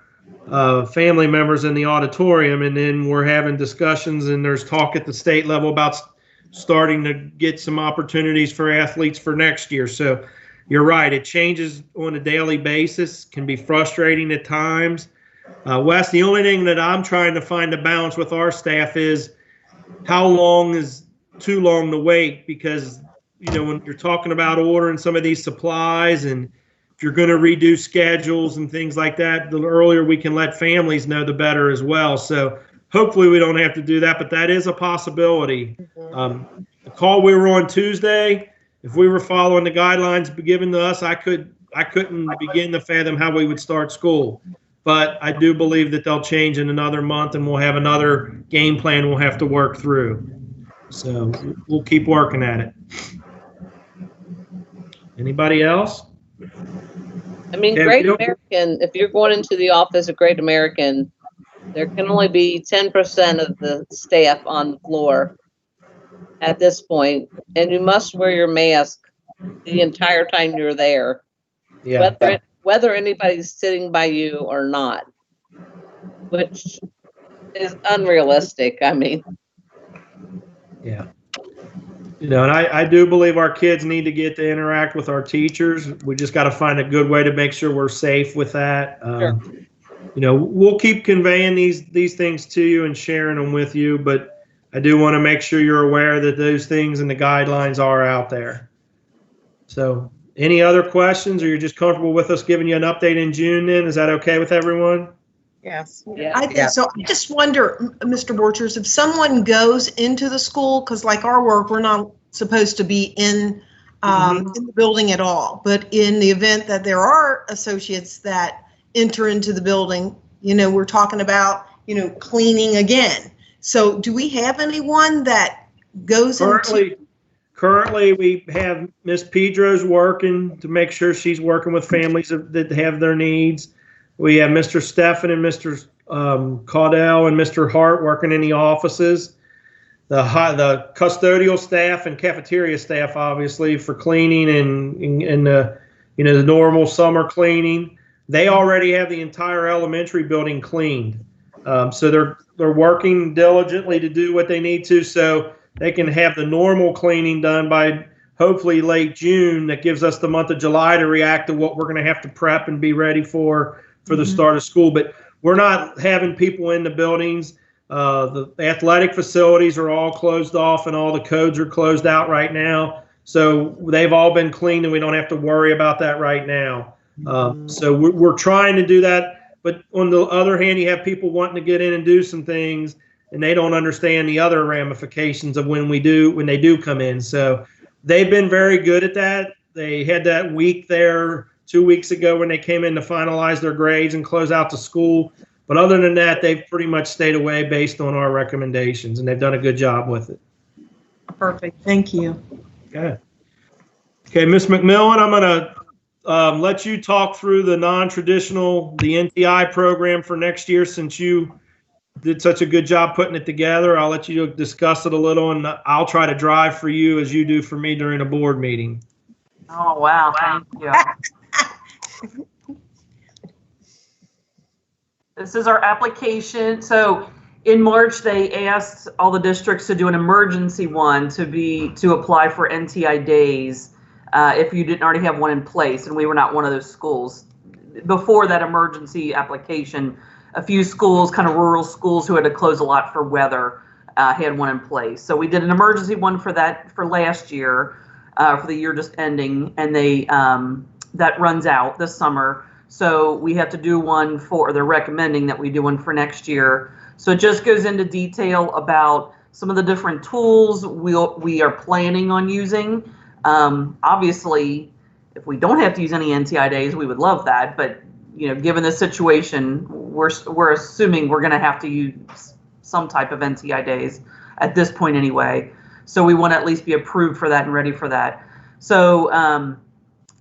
family members in the auditorium, and then we're having discussions, and there's talk at the state level about starting to get some opportunities for athletes for next year. So you're right, it changes on a daily basis, can be frustrating at times. Wes, the only thing that I'm trying to find a balance with our staff is how long is too long to wait, because when you're talking about ordering some of these supplies, and if you're going to redo schedules and things like that, the earlier we can let families know, the better as well. So hopefully we don't have to do that, but that is a possibility. The call we were on Tuesday, if we were following the guidelines given to us, I couldn't begin to fathom how we would start school. But I do believe that they'll change in another month, and we'll have another game plan we'll have to work through. So we'll keep working at it. Anybody else? I mean, Great American, if you're going into the office of Great American, there can only be 10% of the staff on the floor at this point, and you must wear your mask the entire time you're there. Yeah. Whether anybody's sitting by you or not, which is unrealistic. I mean, yeah. And I do believe our kids need to get to interact with our teachers. We just got to find a good way to make sure we're safe with that. Sure. We'll keep conveying these things to you and sharing them with you, but I do want to make sure you're aware that those things and the guidelines are out there. So any other questions, or you're just comfortable with us giving you an update in June then? Is that okay with everyone? Yes. yeah. I think so. I just wonder, Mr. Borchers, if someone goes into the school, because like our work, we're not supposed to be in the building at all. But in the event that there are associates that enter into the building, we're talking about, cleaning again. So do we have anyone that goes currently we have Miss Pedro's working to make sure she's working with families that have their needs. We have Mr. Stephan and Mr. Caudell and Mr. Hart working in the offices. The custodial staff and cafeteria staff, obviously, for cleaning and the the normal summer cleaning. They already have the entire elementary building cleaned, so they're working diligently to do what they need to, so they can have the normal cleaning done by hopefully late June. That gives us the month of July to react to what we're going to have to prep and be ready for the start of school. But we're not having people in the buildings. The athletic facilities are all closed off and all the codes are closed out right now. So they've all been cleaned and we don't have to worry about that right now. So we're trying to do that. But on the other hand, you have people wanting to get in and do some things and they don't understand the other ramifications of when they do come in. So they've been very good at that. They had that week there 2 weeks ago when they came in to finalize their grades and close out the school. But other than that, they've pretty much stayed away based on our recommendations, and they've done a good job with it. Perfect. Thank you. Okay. Okay, Ms. McMillan, I'm going to let you talk through the non-traditional, the NTI program for next year. Since you did such a good job putting it together, I'll let you discuss it a little, and I'll try to drive for you as you do for me during a board meeting. Oh, wow. Thank you. This is our application. So in March, they asked all the districts to do an emergency one to apply for NTI days if you didn't already have one in place, and we were not one of those schools. Before that emergency application, a few schools, kind of rural schools who had to close a lot for weather, had one in place. So we did an emergency one for that for last year, for the year just ending, and that runs out this summer. So we have to do one they're recommending that we do one for next year. So it just goes into detail about some of the different tools we are planning on using. Obviously, if we don't have to use any NTI days, we would love that. But given the situation, we're assuming we're going to have to use some type of NTI days at this point anyway. So we want to at least be approved for that and ready for that. So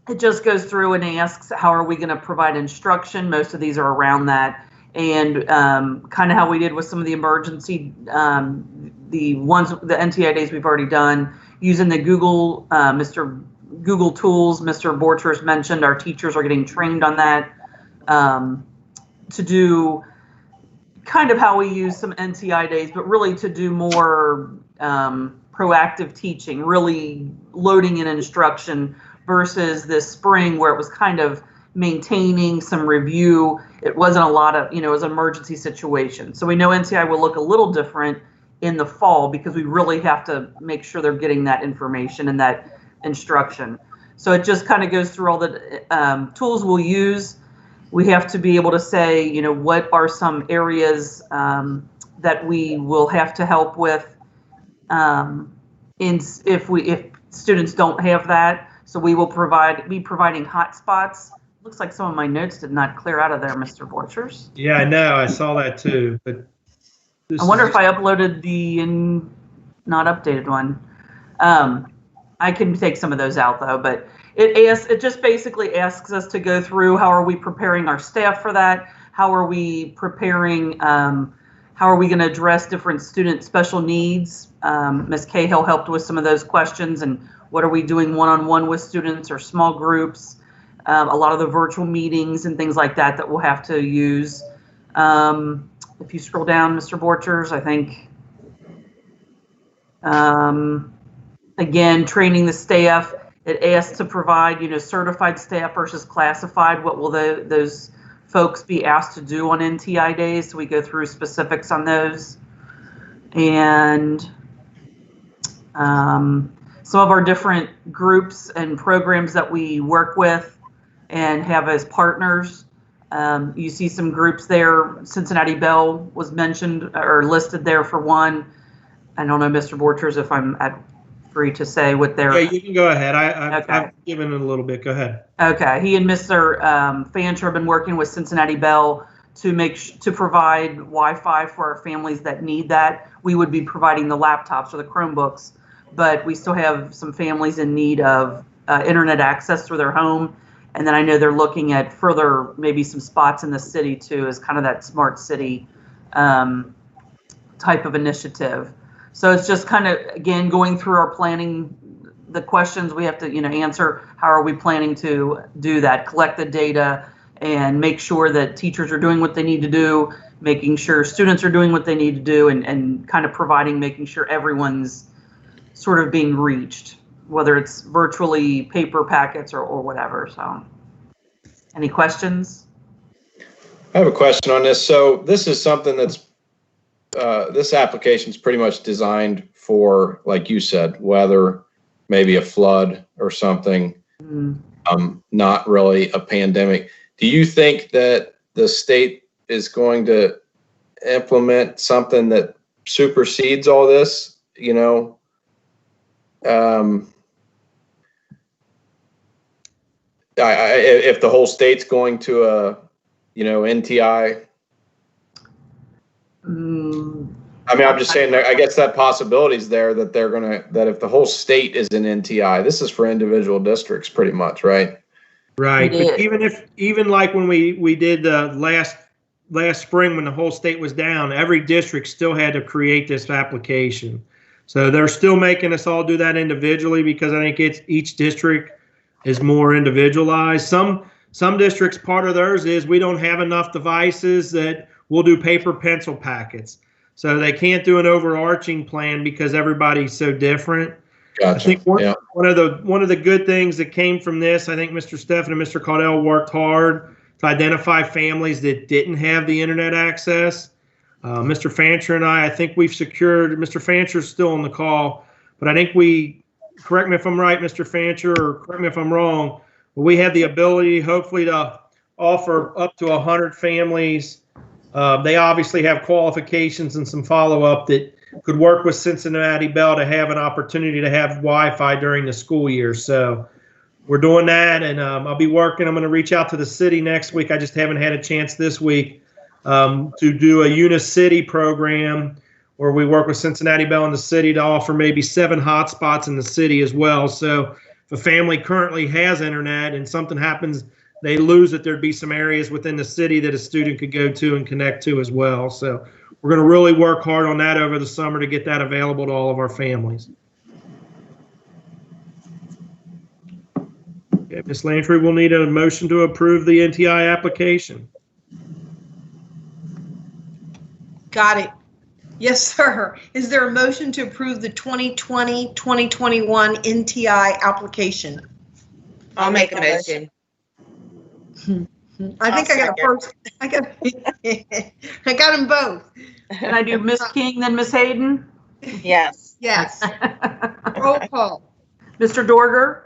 it just goes through and asks, how are we going to provide instruction? Most of these are around that. And kind of how we did with some of the emergency, the NTI days we've already done, using the Google tools. Mr. Borchers mentioned our teachers are getting trained on that to do kind of how we use some NTI days, but really to do more proactive teaching, really loading in instruction versus this spring where it was kind of maintaining some review. It wasn't a lot of, it was an emergency situation. So we know NTI will look a little different in the fall because we really have to make sure they're getting that information and that instruction. So it just kind of goes through all the tools we'll use. We have to be able to say, what are some areas that we will have to help with if students don't have that. So we will be providing hotspots. Looks like some of my notes did not clear out of there, Mr. Borchers. Yeah, I know. I saw that too. But I wonder if I uploaded the not updated one. I can take some of those out though, but it just basically asks us to go through how are we preparing our staff for that? How are we preparing? How are we going to address different student special needs? Ms. Cahill helped with some of those questions, and what are we doing one-on-one with students or small groups? A lot of the virtual meetings and things like that we'll have to use. If you scroll down, Mr. Borchers, I think, again, training the staff. It asks to provide, certified staff versus classified. What will those folks be asked to do on NTI days? So we go through specifics on those. And some of our different groups and programs that we work with and have as partners. You see some groups there. Cincinnati Bell was mentioned or listed there for one. I don't know, Mr. Borchers, if I'm free to say what they're. Yeah, you can go ahead. I've given it a little bit. Go ahead. Okay. He and Mr. Fancher have been working with Cincinnati Bell to provide Wi-Fi for our families that need that. We would be providing the laptops or the Chromebooks, but we still have some families in need of internet access through their home. And then I know they're looking at further, maybe some spots in the city too, as kind of that smart city type of initiative. So it's just kind of, again, going through our planning, the questions we have to, answer. How are we planning to do that? Collect the data and make sure that teachers are doing what they need to do, making sure students are doing what they need to do, and kind of making sure everyone's sort of being reached, whether it's virtually, paper packets, or whatever. So, any questions? I have a question on this. So this is something that's, this application is pretty much designed for, like you said, weather, maybe a flood or something, not really a pandemic. Do you think that the state is going to implement something that supersedes all this? If the whole state's going to a, NTI. I mean, I'm just saying, I guess that possibility is there that that if the whole state is an NTI, this is for individual districts pretty much, right? Right. But even like when we did last spring, when the whole state was down, every district still had to create this application. So they're still making us all do that individually, because I think each district is more individualized. Some districts, part of theirs is we don't have enough devices, that we'll do paper pencil packets. So they can't do an overarching plan because everybody's so different. Gotcha. I think one of the good things that came from this, I think Mr. Steffen and Mr. Caudell worked hard to identify families that didn't have the internet access. Mr. Fancher and I think we've secured, Mr. Fancher's still on the call, but I think correct me if I'm right, Mr. Fancher, or correct me if I'm wrong, but we have the ability, hopefully, to offer up to 100 families. They obviously have qualifications and some follow-up that could work with Cincinnati Bell to have an opportunity to have Wi-Fi during the school year. So we're doing that, and I'm going to reach out to the city next week. I just haven't had a chance this week to do a Unicity program where we work with Cincinnati Bell in the city to offer maybe 7 hotspots in the city as well. So if a family currently has internet and something happens, they lose it, there'd be some areas within the city that a student could go to and connect to as well. So we're going to really work hard on that over the summer to get that available to all of our families. Okay, Ms. Lantry, we'll need a motion to approve the NTI application. Got it. Yes, sir. Is there a motion to approve the 2020-2021 NTI application? I'll make a motion. I think I got a first. I got them both. Can I do Miss King, then Miss Hayden? Yes. Yes. Roll call. Mr. Dorger?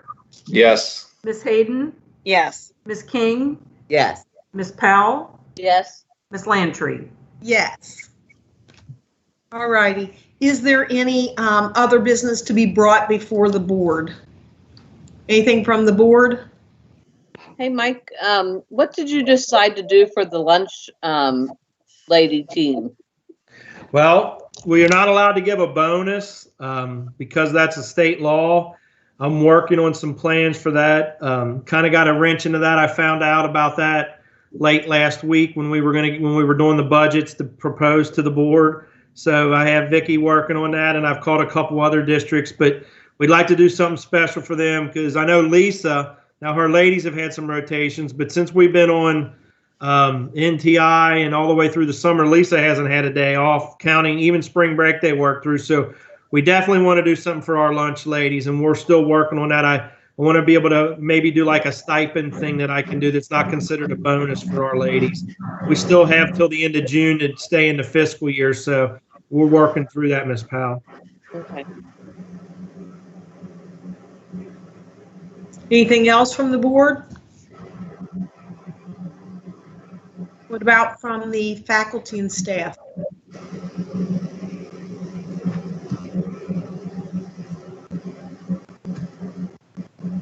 Yes. Miss Hayden? Yes. Miss King? Yes. Miss Powell? Yes. Miss Lantry? Yes. All righty. Is there any other business to be brought before the board? Anything from the board? Hey, Mike, what did you decide to do for the lunch lady team? Well, we are not allowed to give a bonus because that's a state law. I'm working on some plans for that. Kind of got a wrench into that. I found out about that late last week when we were doing the budgets to propose to the board. So I have Vicki working on that, and I've called a couple other districts, but we'd like to do something special for them because I know Lisa. Now, her ladies have had some rotations, but since we've been on NTI and all the way through the summer, Lisa hasn't had a day off, counting even spring break they worked through. So we definitely want to do something for our lunch ladies, and we're still working on that. I want to be able to maybe do like a stipend thing that I can do that's not considered a bonus for our ladies. We still have till the end of June to stay in the fiscal year, so we're working through that, Ms. Powell. Okay. Anything else from the board? What about from the faculty and staff?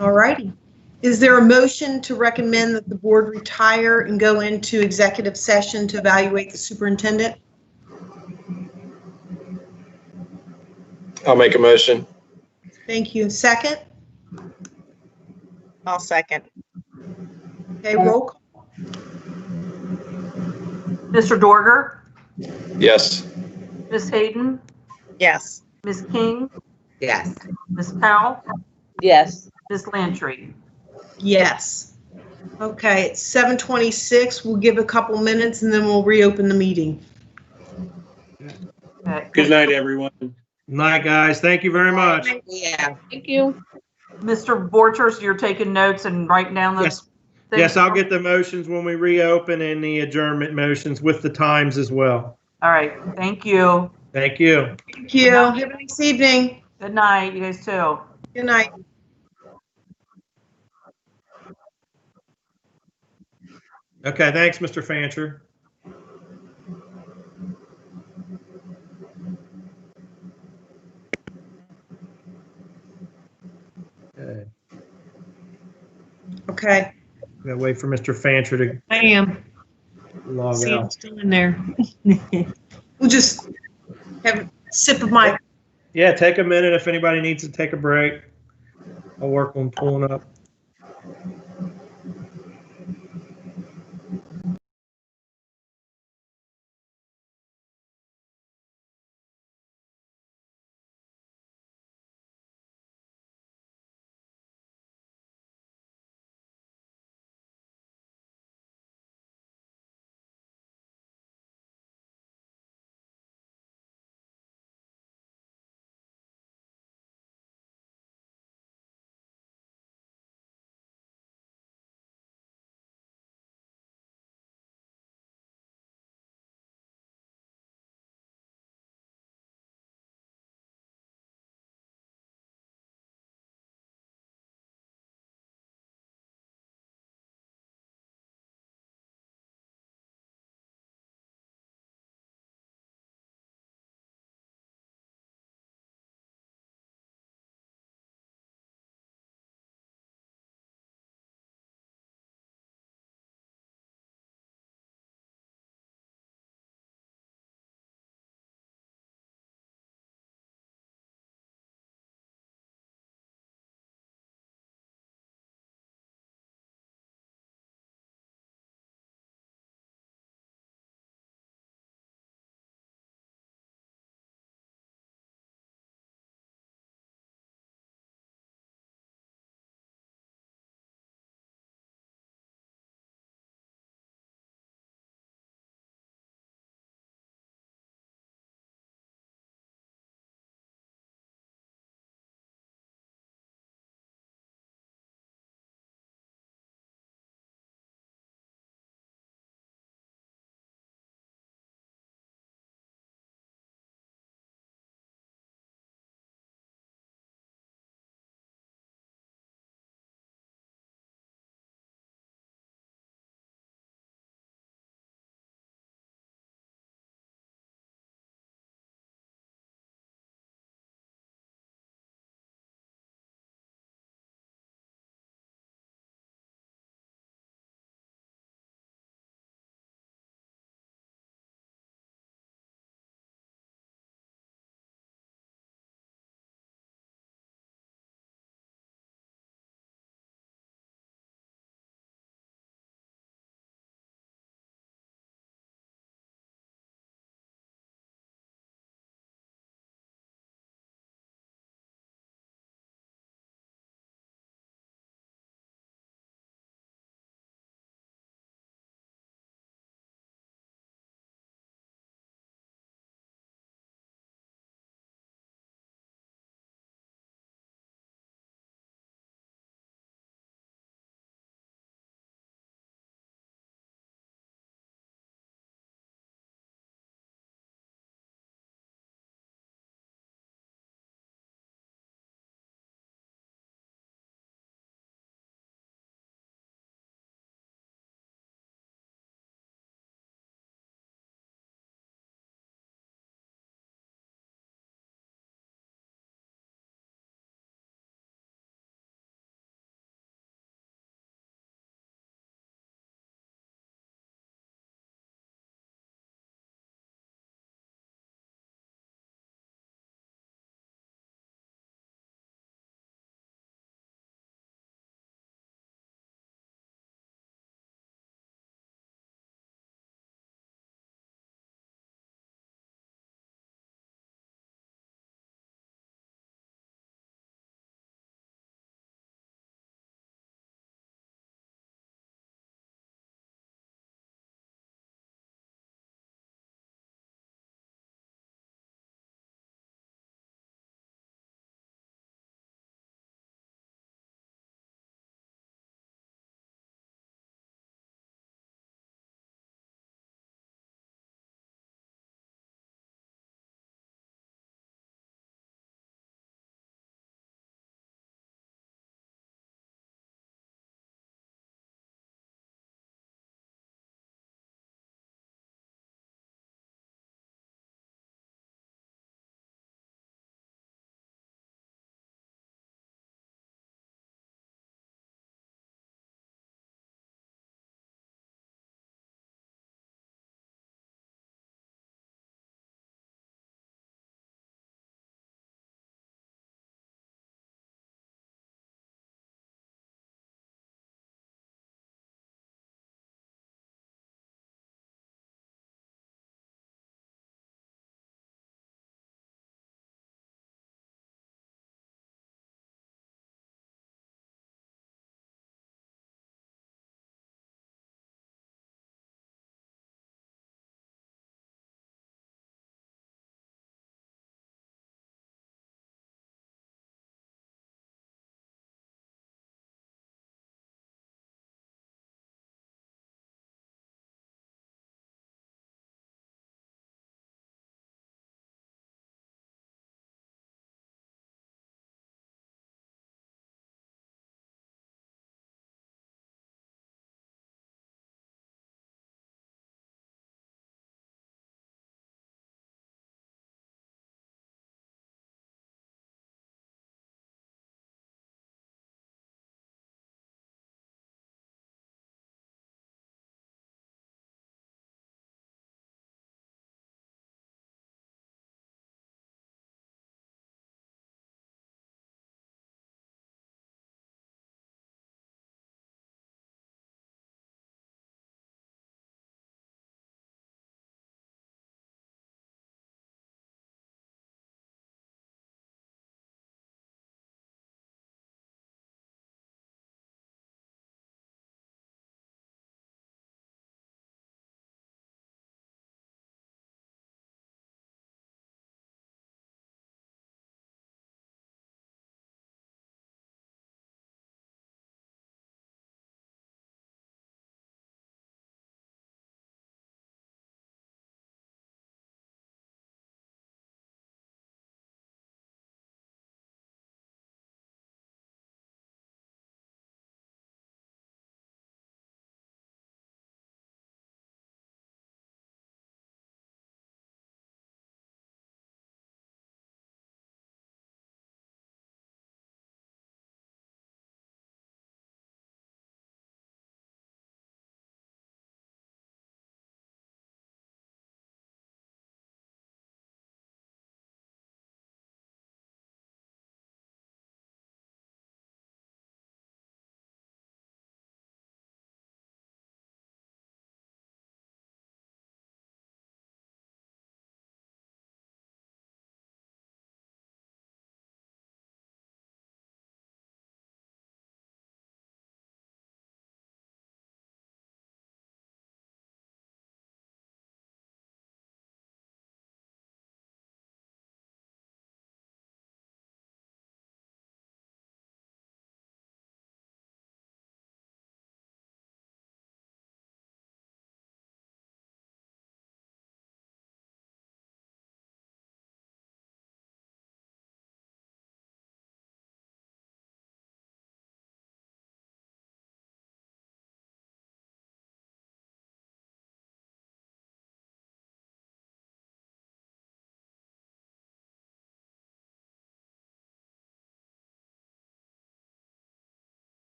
All righty. Is there a motion to recommend that the board retire and go into executive session to evaluate the superintendent? I'll make a motion. Thank you. Second? I'll second. Okay, roll call. Mr. Dorger, Yes. Ms. Hayden, Yes. Ms. King, Yes. Ms. Powell, Yes. Ms. Lantry. Yes. Okay, it's 7:26. We'll give a couple minutes and then we'll reopen the meeting. Okay. Good night, everyone. Night, guys. Thank you very much. Yeah. Thank you. Mr. Borchers, you're taking notes and writing down those Yes. things? Yes, I'll get the motions when we reopen and the adjournment motions with the times as well. All right. Thank you. Thank you. Thank you. Have a nice evening. Good night. You guys too. Good night. Okay, thanks, Mr. Fancher. Okay. Okay, Gotta wait for Mr. Fancher to I am. log See, I'm out. still in there. We'll just have a sip of my, Yeah, take a minute if anybody needs to take a break. I'll work on pulling up.